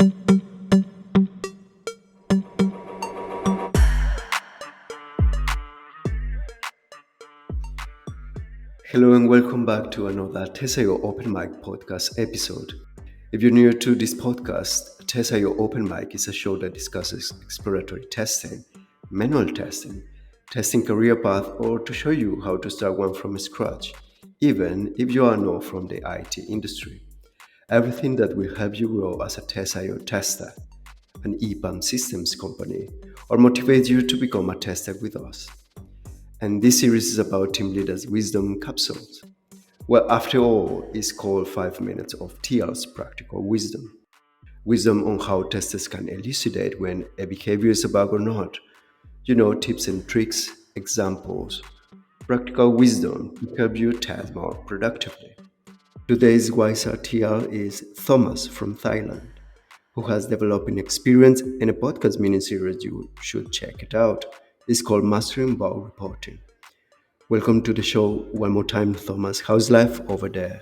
Hello and welcome back to another Tesla Open Mic podcast episode. If you're new to this podcast, Tesla Open Mic is a show that discusses exploratory testing, manual testing, testing career path, or to show you how to start one from scratch, even if you are not from the IT industry. Everything that will help you grow as a Tesla tester, an EPAM systems company, or motivate you to become a tester with us. And this series is about team leaders' wisdom capsules. Well, after all, it's called 5 minutes of TL's practical wisdom. Wisdom on how testers can elucidate when a behavior is a bug or not. Tips and tricks, examples, practical wisdom to help you test more productively. Today's wiser TL is Thomas from Thailand, who has developing experience in a podcast mini series. You should check it out. It's called Mastering Bug Reporting. Welcome to the show one more time, Thomas. How's life over there?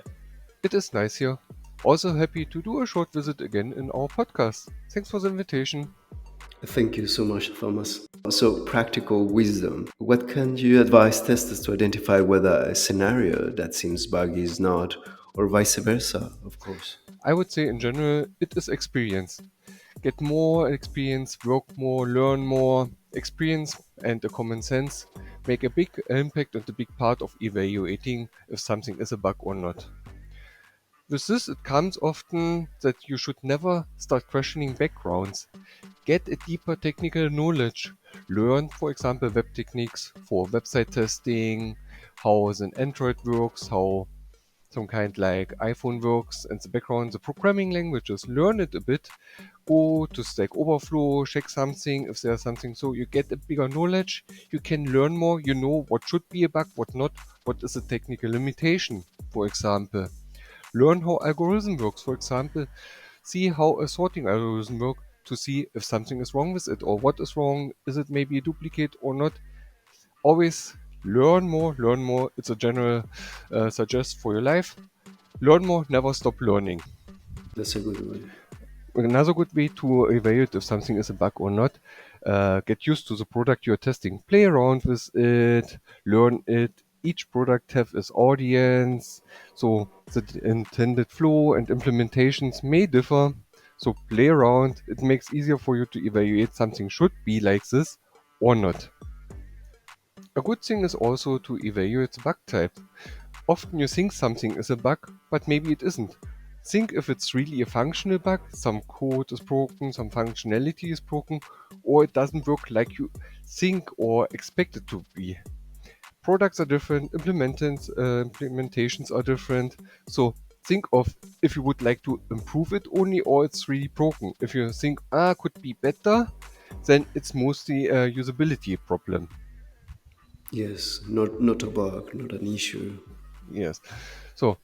It is nice here. Also happy to do a short visit again in our podcast. Thanks for the invitation. Thank you so much, Thomas. So, practical wisdom. What can you advise testers to identify whether a scenario that seems buggy is not, or vice versa, of course? I would say in general, it is experience. Get more experience, work more, learn more. Experience and a common sense make a big impact and a big part of evaluating if something is a bug or not. With this, it comes often that you should never start questioning backgrounds. Get a deeper technical knowledge. Learn, for example, web techniques for website testing, how an Android works, how some kind like iPhone works, and the background, the programming languages. Learn it a bit. Go to Stack Overflow, check something if there's something. So you get a bigger knowledge. You can learn more. You know what should be a bug, what not. What is a technical limitation, for example. Learn how algorithm works, for example. See how a sorting algorithm works to see if something is wrong with it or what is wrong. Is it maybe a duplicate or not? Always learn more, learn more. It's a general suggest for your life. Learn more, never stop learning. That's a good one. Another good way to evaluate if something is a bug or not, get used to the product you're testing. Play around with it, learn it. Each product have its audience, so the intended flow and implementations may differ. So play around. It makes easier for you to evaluate something should be like this or not. A good thing is also to evaluate the bug type. Often you think something is a bug, but maybe it isn't. Think if it's really a functional bug, some code is broken, some functionality is broken, or it doesn't work like you think or expect it to be. Products are different, implementations are different, so think of if you would like to improve it only or it's really broken. If you think, could be better, then it's mostly a usability problem. Yes, not a bug, not an issue. Yes. So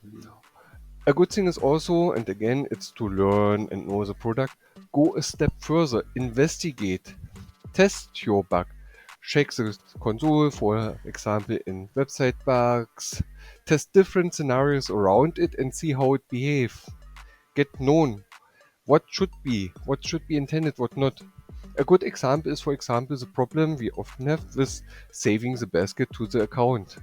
a good thing is also, and again, it's to learn and know the product, go a step further, investigate, test your bug, check the console, for example, in website bugs, test different scenarios around it and see how it behaves. Get known what should be intended, what not. A good example is, for example, the problem we often have with saving the basket to the account.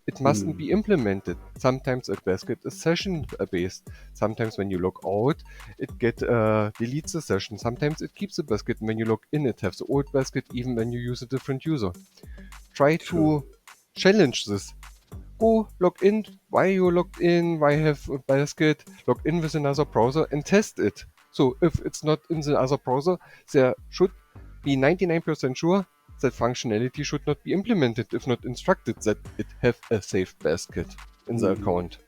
It mustn't be implemented. Sometimes a basket is session based. Sometimes when you log out, it deletes the session. Sometimes it keeps the basket. When you log in, it has the old basket even when you use a different user. Try True. to challenge this. Go log in. Why you logged in? Why have a basket? Log in with another browser and test it. So if it's not in the other browser, there should be 99% sure that functionality should not be implemented if not instructed that it have a safe basket in the account.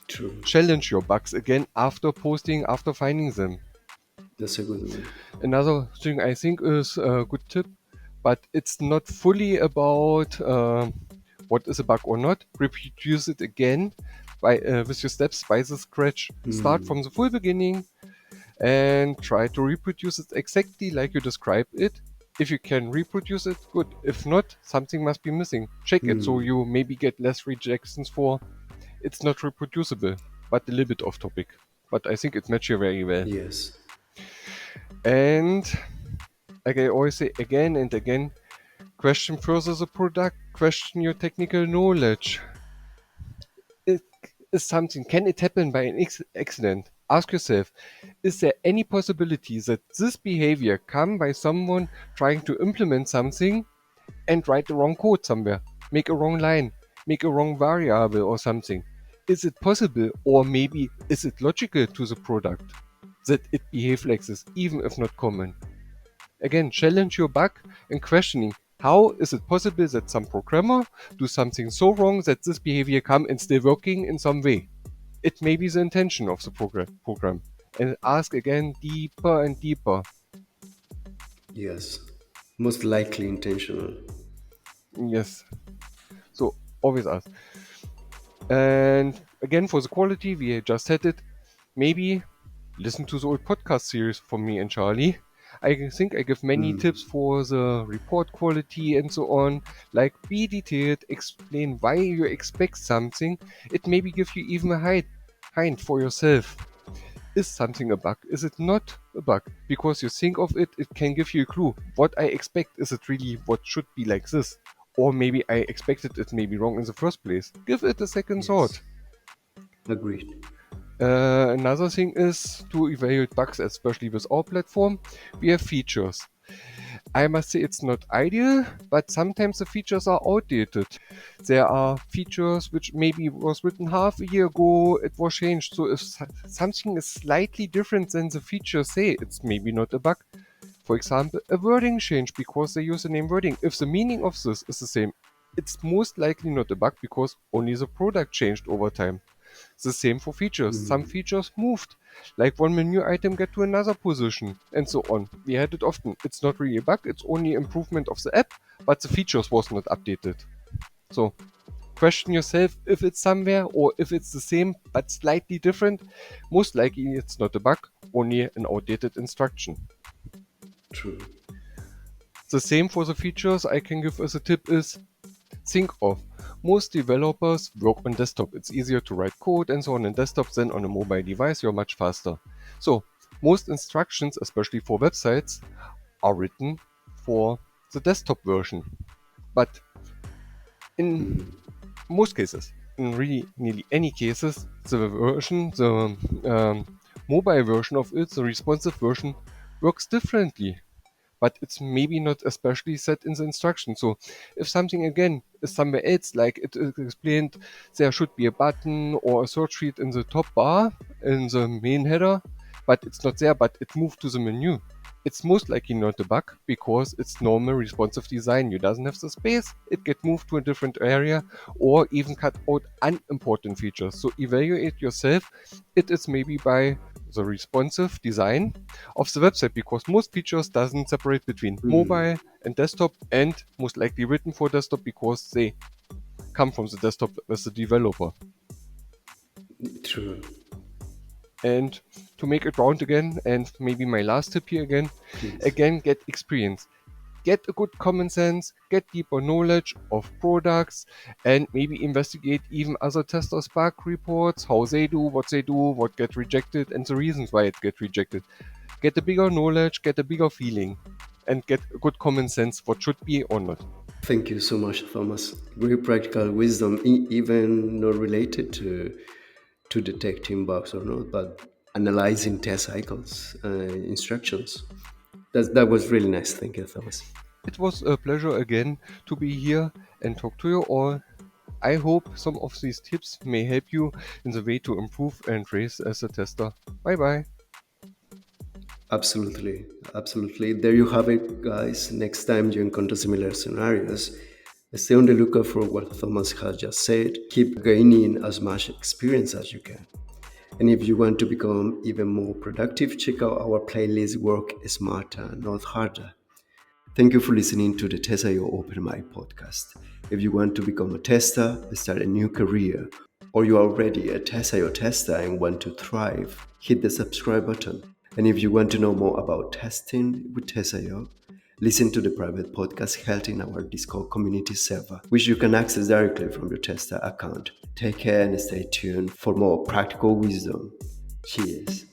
True. Challenge your bugs again after posting, after finding them. That's a good one. Another thing I think is a good tip, but it's not fully about what is a bug or not. Reproduce it again with your steps by the scratch. Start from the full beginning and try to reproduce it exactly like you described it. If you can reproduce it, good. If not, something must be missing. Check it so you maybe get less rejections for it's not reproducible, but a little bit off topic. But I think it matches you very well. Yes. And like I always say again and again, question further the product, question your technical knowledge. It is something, can it happen by an accident? Ask yourself, is there any possibility that this behavior come by someone trying to implement something and write the wrong code somewhere, make a wrong line, make a wrong variable or something? Is it possible, or maybe is it logical to the product that it behave like this, even if not common? Again, challenge your bug and questioning how is it possible that some programmer do something so wrong that this behavior come and still working in some way. It may be the intention of the program. And ask again deeper and deeper. Yes, most likely intentional. Yes. So always ask. And again, for the quality, we just said it. Maybe listen to the old podcast series from me and Charlie. I think I give many tips for the report quality and so on. Like be detailed, explain why you expect something. It maybe give you even a hint for yourself. Is something a bug? Is it not a bug? Because you think of it, it can give you a clue. What I expect, is it really what should be like this? Or maybe I expected it may be wrong in the first place. Give it a second thought. Yes, agreed. Another thing is to evaluate bugs, especially with our platform. We have features. I must say it's not ideal, but sometimes the features are outdated. There are features which maybe was written half a year ago, it was changed. So if something is slightly different than the features say, it's maybe not a bug. For example, a wording change because they use the name wording. If the meaning of this is the same, it's most likely not a bug because only the product changed over time. The same for features. Some features moved, like one menu item get to another position, and so on. We had it often. It's not really a bug, it's only improvement of the app, but the features was not updated. So question yourself if it's somewhere or if it's the same but slightly different. Most likely it's not a bug, only an outdated instruction. True. The same for the features I can give as a tip is think of. Most developers work on desktop. It's easier to write code and so on desktop than on a mobile device. You're much faster. So most instructions, especially for websites, are written for the desktop version. But in most cases, in really nearly any cases, the mobile version of it, the responsive version, works differently, but it's maybe not especially set in the instruction. So if something again is somewhere else, like it is explained, there should be a button or a search field in the top bar in the main header, but it's not there, but it moved to the menu. It's most likely not a bug because it's normal responsive design. You doesn't have the space, it get moved to a different area or even cut out unimportant features. So evaluate yourself. It is maybe by the responsive design of the website because most features doesn't separate between mobile and desktop and most likely written for desktop because they come from the desktop as the developer. True. And to make it round again, and maybe my last tip here again, Please. get experience. Get a good common sense, get deeper knowledge of products, and maybe investigate even other testers' bug reports, how they do, what get rejected, and the reasons why it get rejected. Get a bigger knowledge, get a bigger feeling, and get a good common sense what should be or not. Thank you so much, Thomas. Very practical wisdom, even not related to detecting bugs or not, but analyzing test cycles, instructions. That was really nice. Thank you, Thomas. It was a pleasure again to be here and talk to you all. I hope some of these tips may help you in the way to improve and raise as a tester. Bye bye. Absolutely, absolutely. There you have it, guys. Next time you encounter similar scenarios, stay on the lookout for what Thomas has just said. Keep gaining as much experience as you can. And if you want to become even more productive, check out our playlist Work Smarter, Not Harder. Thank you for listening to the Tessa Your Open Mic podcast. If you want to become a tester, start a new career, or you are already a Tessa Your tester and want to thrive, hit the subscribe button. And if you want to know more about testing with Tessa Your, listen to the private podcast held in our Discord community server, which you can access directly from your tester account. Take care and stay tuned for more practical wisdom. Cheers.